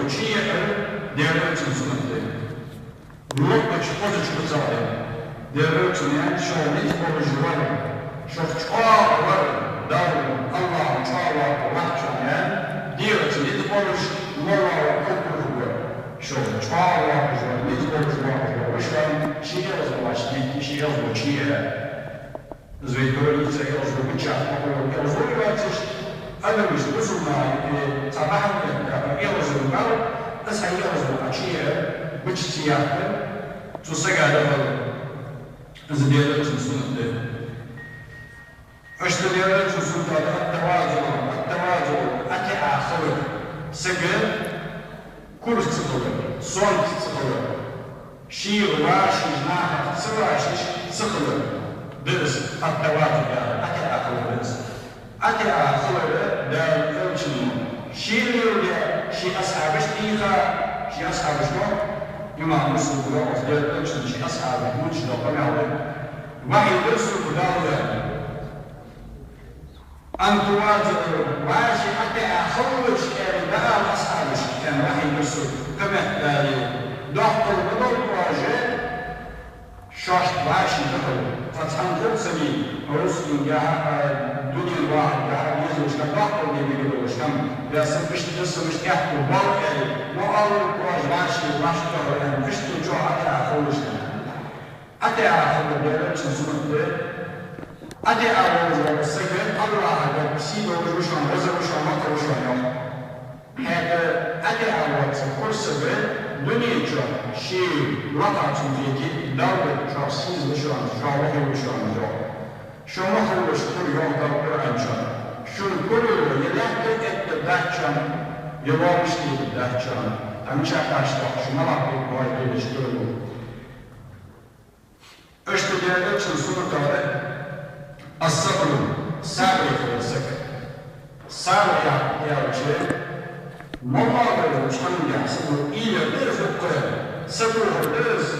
ЧиЕ диалогичен суннаты. Глупоч позичку цали. Диалогичен yani şöyle konuşuyor. Çok çağlar davul Allah çağlar vakçaya diyorsun ne konuş mola konuşuyor. Çok çağlar ne konuşuyor. Başkan ЧиЕ başlayıp ЧиЕ ЧиЕ. Звездолица я уже вычах, я развиваюсь. أنا مش بسمع صراحة يلزم البعض بس هيلزم أشياء باجتياح تصير على الزيادة السنة. أشتري السنة التوازن أتأخر سجل كل سطور صون سطور شيء واشي ناح سواشي سطور درس التوازن أتأخر درس أتأخر شيء أصحابش ديها شيء أصحابش ما إمام مسلم ولا أفضل أجل شيء أصحاب موج لو قام عليه وحي درسوا بداية أن تواجه واشي حتى أخرج لا أصحابش كان وحي درسوا كما ذلك ضغط البدر واجه شاش واشي دخل فتحنظر سبيل ورسل الدنيا الواحد يزوج كضغط اللي كم بس مش يحكوا باقي مو أول واج ماشي تهرب مش تجوا حتى أخرج حتى أخرج بيرجع سمعته حتى أخرج السجن الله هذا بسيبه وجوشان وزوجان ما كروشان يوم هذا حتى أخرج كل سبب دنيا جو شيء وقع تنتهي دولة شخصية وشان جواه وشان جو شو ما خلوش كل يوم دولة أنشان شو كل يلاقي الدهشان يواش لي الدهشان أمشي أشتاق شو ما راح يقول ليش تقولوا اشتغلت شو سنة الصبر صبر في السكر صبر يا رجال ما هذا مش هم يحسبوا إلى درس القرآن صبر درس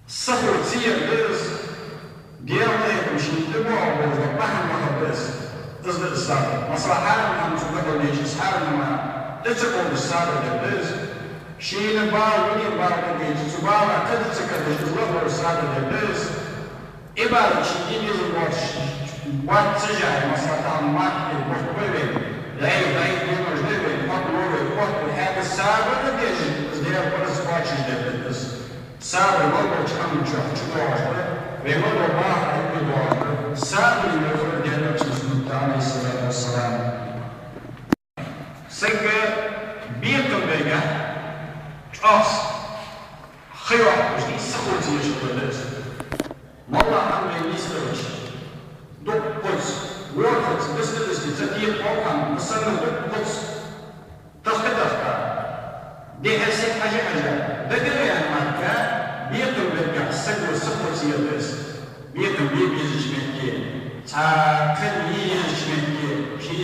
صبر زي درس ديالنا مش نتبعوا وضبحنا مع درس تصدق الصبر مصلحة هم سبقوا ليش أصحابنا ما تتقوا بالصبر درس شيء نبار وني نبار كذي سبارة كذا تكذب الله الصبر درس إبارة شيء يجوز وات سجع مصلحة ما تبغى لا هذا السابق ليش زيادة ولا سباش جديد بس سابق والله كم شو واحد بيقول الله يقول سابق اللي يقول جل وعلا عليه الصلاة والسلام سجى بيتم بيجا أص خير مش يسخوتي يشتغل والله عم يستويش دك بس وقت بس تزكية قوم مصنع دك بس تخطط دي حسيت حاجة بدل يعني معناتها بيتم بيرجع السجل والسخوتي بس بيتم بيجي جمعتين كان يجي جمعتين شيء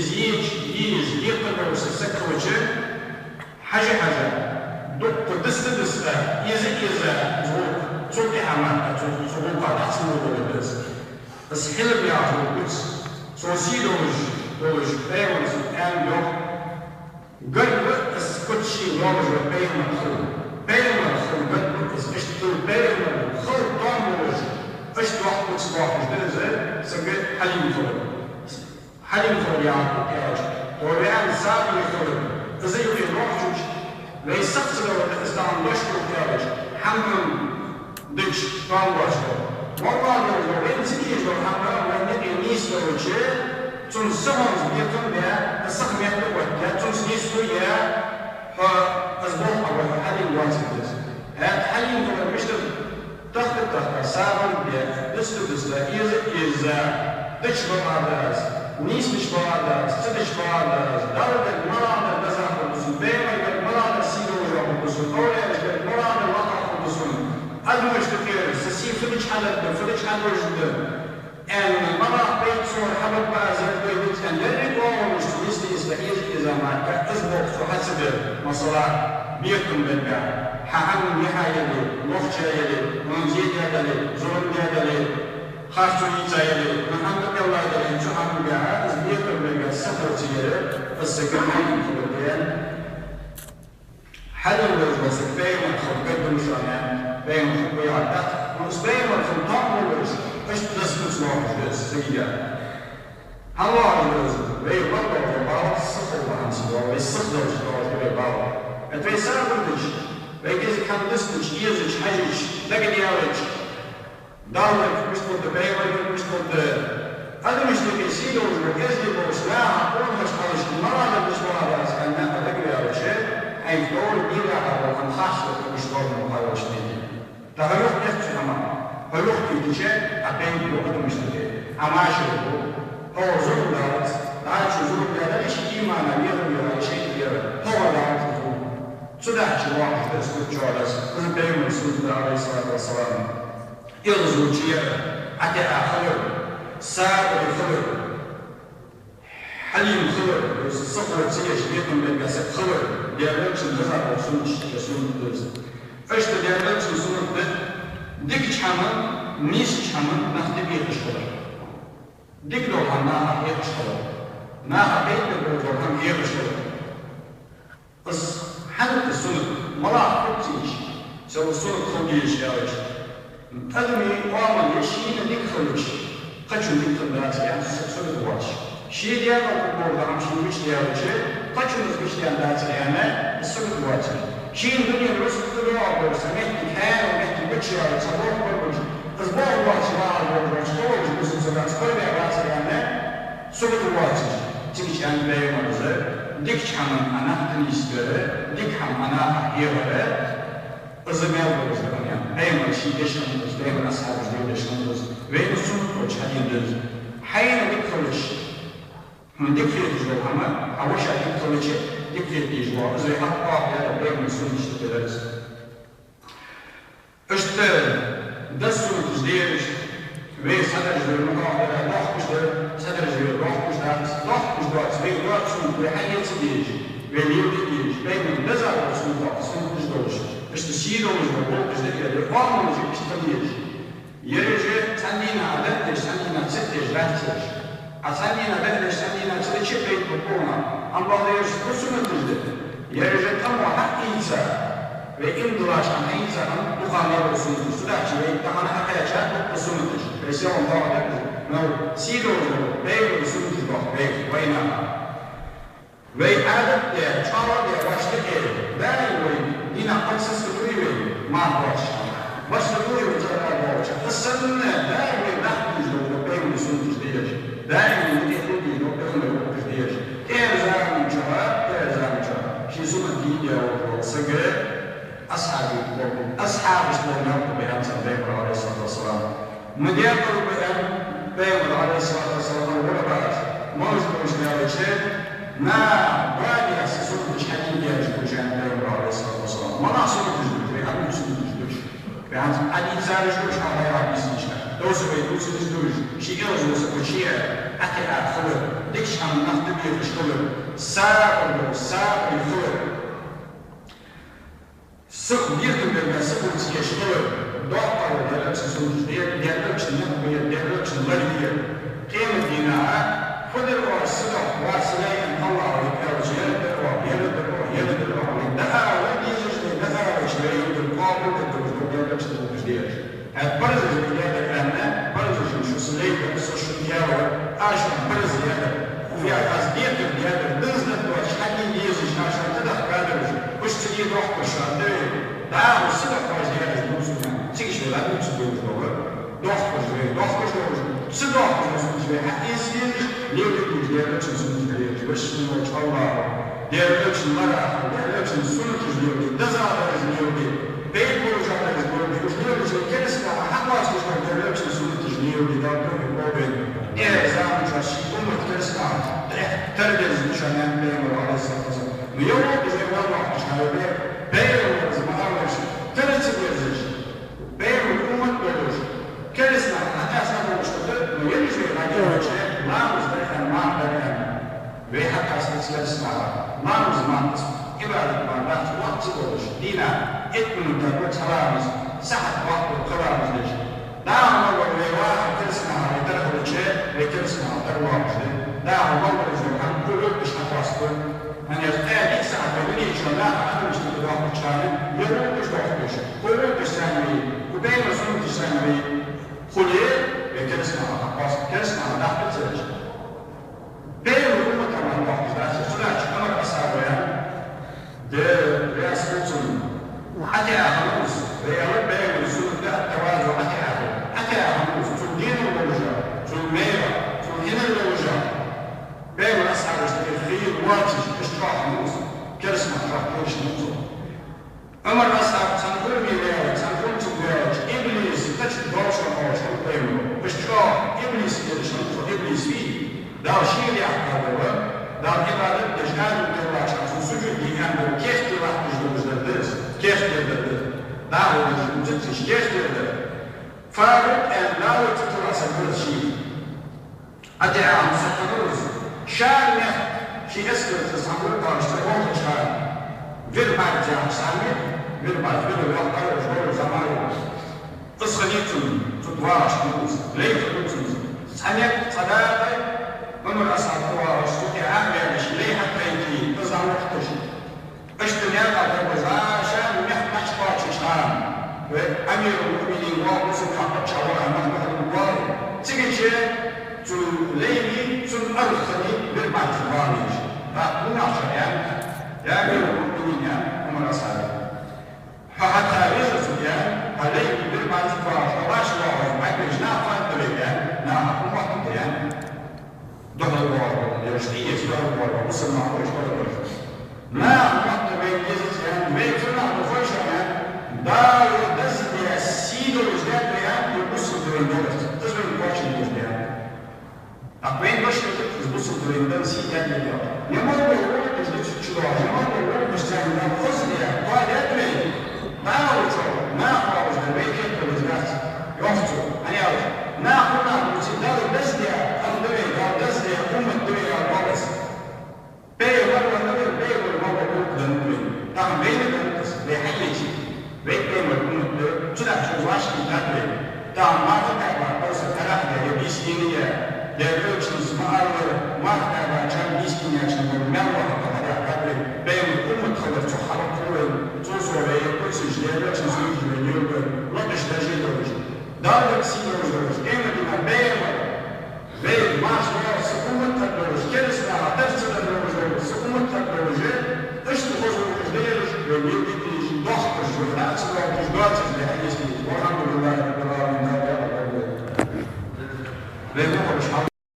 يجي يقدر السخوتي حاجة دك دست يزا زوج حمام زوج قاعد تصور بس حلم يعرفوا القدس سوسي دوج بيرونس and يوم قد اسكتشي نومج بيرونس قد اسكتشي بيرونس خل طاموج اشت واحد مصباح مش ده سجل حليم فور يعرفوا كاج وريان سابق يخرج زي يروح ليس سقط لو استعمل بشكل كاج حمم دش طاموج والله لو انتي لو حمام ونبي نيسو وجه تنسون بيكم بها السخم يحدو وجه تنسيسو يا فأزبوط أول حالي الواتف هاد حالي يقول مش تخطط سابر بها دستو إذا دش بمعداز نيس مش بمعداز تدش بمعداز دارد المرأة بزاق البسون بيما المرأة سيدو وجه البسون أولي المرأة الوقع البسون هذا مش كثير سسي فلش على وجده and مرة بيت صور حبب بعض البيت and then it all مش تليستي إسرائيل إذا ما كأسبوع فحسب مصلحة بيكم بالبيع حهم يحيلي مخشى يلي منزيد يدلي زون يدلي خاصو يتايلي محمد الله يدلي شو حهم بيع بيكم بالبيع سفر تيلي السكرين في البيان حلو الوجه بين الخلق قدم شرعا بين الخلق ويعدت وبين الخلطان والوجه ايش تسمى صلاح السيئة الله الوجه بين الرب والبعض الصفر وعن سواء ويستخدم الشراج بين بعض الفيسان والوجه بين كذا كان دسمش يزج حجج لقد يعرج دارك مش ضد بين مش ضد هذا مش ضد يسير ويكذب وسلاح ومش حاجة مرة مش مرة كان ناخذ لقد يعرج أي دور بيرا أو عن خاصة مشروع المقاومة الشديدة. تغير نفس الأمر. فلوك يتجاه أبين بلغة مشتركة. أماشي هو زوج دارت. لا تشوفون بهذا الشيء إيمانا يرمي ولا شيء يرمي. هو دارت تقول. سدح شواء تسكت جالس. إذا بين رسول عليه الصلاة والسلام. يرزق جيا. أتى آخر. سابق الخبر. حليم خبر. صفر سيش بيتم بالكسب خبر. Diğerler için rıza olsun, kesinlikle. İşte diğerler için sunukta dik çamın, nis çamın nakde bir kışkılar. Dik doğan naha bir kışkılar. Naha bir doğan bir kışkılar. Kız hangi sunuk, malak kutsuş. Sen sunuk kılgı iş yavaş. Tadımı o aman yeşiğine dik kılıç. Kaçın dik kıldıratı yani sunuk uğraş. Şii diğer orada hamşinmiş diyarıcı, kaçınız güçleyen dağıtılığına ısırık uğraşır. Şii'nin dünyanın rızkıları olduğursa, mehdi kâr ve mehdi bıçıları, sabah koymuş, kız bu uğraşır, doğrucu, bizim sırrans koymaya dağıtılığına ısırık uğraşır. Çünkü beymanızı, dik çamın anahtını istiyorı, dik ham anahı yığırı, ızımel oluruz. Beyman şii deşkanımız, beyman ashabız diye deşkanımız, ve usulü koç hadimdir. Hayına dik kılıç, دكتور محمد أول شيء دكتور شيء دكتور تيجوا زي أطباق يا بين مسؤول يشتغلش إشت دسوا تجديش ويس هذا الجيل المقاعد راح مشتر هذا الجيل راح مشتر راح مشتر سوي راح شو بحياة تجديش بيليو تجديش بين نزع رسول الله سنة تجدوش إشت سيرو وجبوا تجديش الرقم وجب تجديش يرجع تانينا عددش تانينا ستش راتش أصلينا بدل أصلينا تريشة بيت بكونا الله يرجع كسمة تجدد يرجع تمو حق إنسان وإن دراش عن إنسان مقامير رسول سلاح بيت تمن حق يشاء كسمة تجدد فيسيون الله يقول نو سيدو بيت رسول تجدد بيت وينما وين عادة يا شارع يا واشتك لا يوين دينا قصص كويوي ما باش بس كويوي جرى باش السنة لا يوين نحن تجدد بيت رسول تجدد دائما يدخل به ويقوم بالتفكير كيف زعم الجواب كيف زعم الجواب شي سوى الدين يا سجى أصحاب الإسلام يقول بيان سيدنا عليه الصلاة والسلام من يقول بيان عليه الصلاة والسلام ولا بعد ما يقول شيء شيء ما بعد يحسسون بشحنين يجب جان بيان عليه الصلاة والسلام ما نحصل تجدد بيان مسلم تجدد بيان الإنسان يجب على يعيش دوسوا يدوسوا تجدد شيء يرجو سكوشيا أكل أخوه ديش هم نخدم يفشلوا ساق الخوه سق بيرتم بين سقول تيشلوا ضغط ودلش سوج دلش نبوي دلش غريب قيمة دينها خذ الواسطة واسلين الله يرجع يرد دها ودي يجري دها وشيء بالقابل دلش دلش برز البلاد الآن برز شو سليك السوشيال ميديا عشان برز هذا وفي أصدقاء البلاد نزلت وشحنين يزج عشان تدخل كذا وش تجي روح وشان ده وصلت وجهها الموسم تيجي شو لا تسوي جوا روح وجهها صدق وجهها حتى يصير ليه البلاد تسوي جوا وش ما شاء الله ديالك المرأة ديالك السنة تجوا ده زاد تجوا بيت وجهها تجوا وش كنسنا حقاس مش مدربش سويت تجنيه وبيداركم يقولون إيه زعم جاشي أمة كنسنا ترجع مشان بين على السقف ميوم إذا والله مش هذا بين وزمارش ترجع يرجع بين الأمة بيرجع كنسنا حتى أصلا مش قدر ويرجع هذا الشيء ما مزدحم ما بدنا بيحط أصلا كنسنا ما مزمان إبادة ما بعد وقت تقولش دينا إتمنى تقول سلامس ساعة وقت القرار مجلس دعوا مرة واحد تسمع ويدخل الشيء ويتسمع وتروح مجلس دعوا مرة إذا كان كل مش نفسكم من يرتاح ساعة ويجي شو لا أنا مش تقول Pakistan, Europe is toch Europe is zijn we, Kubain is ook zijn we, Goede, we kennen ze maar, pas kennen ze maar, dat is het. Bij Europa kan man nog eens dat zodat je kan ook zeggen, de reactie حتى خلاص يا رب يرزق ده التوازن حتى خلاص في الدين والوجه في الميرة في الهنا والوجه بين أصحاب الخير واجب اشتراك موسى كرسمة تراكوش موسى أما الأصحاب سنقول بيلاج سنقول تبلاج إبليس تجد دوش وموش وقيمه اشتراك إبليس يدشن إبليس فيه ده شيء يعتبره ده إبادة تجداد الدولاش عشان سجود يعمل كيف تراك تجدوش كيف تقدر دعوة جدتش كيف تقدر فارق دعوة تراس كل شيء أدعى مسكروز شان في اسم تصور قاشتكون شان فيرمات جام سامي فيرمات وقتر وجبر زمان تصخنيتم تدواش نوز ليت نوز سنك صداقة من الأصحاب تواش تكعب يعني ليه حتى يجي تزعل وقتش اشتنيات على الوزاشة ومحمش باششان وأمير المؤمنين وقصد حقق شوارع محمد المبارك تيجي تليني تلأرخني بالبعض البارج فأقول عشان يا أمير المؤمنين يا أمر أصحابي فحتى يجلسوا عليه بالبعض البارج وراش الله ما يجنا فانتلي نعم أقوم دخل البارج يرشتيه يسبر البارج وصل معه ويشبر ما أحط بين جزء ما يكون على فوشة دار دزني السيد والجداد بيان يبصوا دوين دولت تزوين الفوشة الجداد أقوين بشر يبصوا دوين دولت سيد يعني يمر بيقول جدد الشراج يمر بيقول مستعد من خزني قال يدري ما هو ما هو البيت كيف بالجداد يوفتو أنا أقول ما أقول أقول دار دزني الدوين دار دزني أم الدوين البوس بيه والنبي بيه والموضوع طبعا بين الناس بيحيي بين والموضوع شنو شو واش كتابه طبعا ما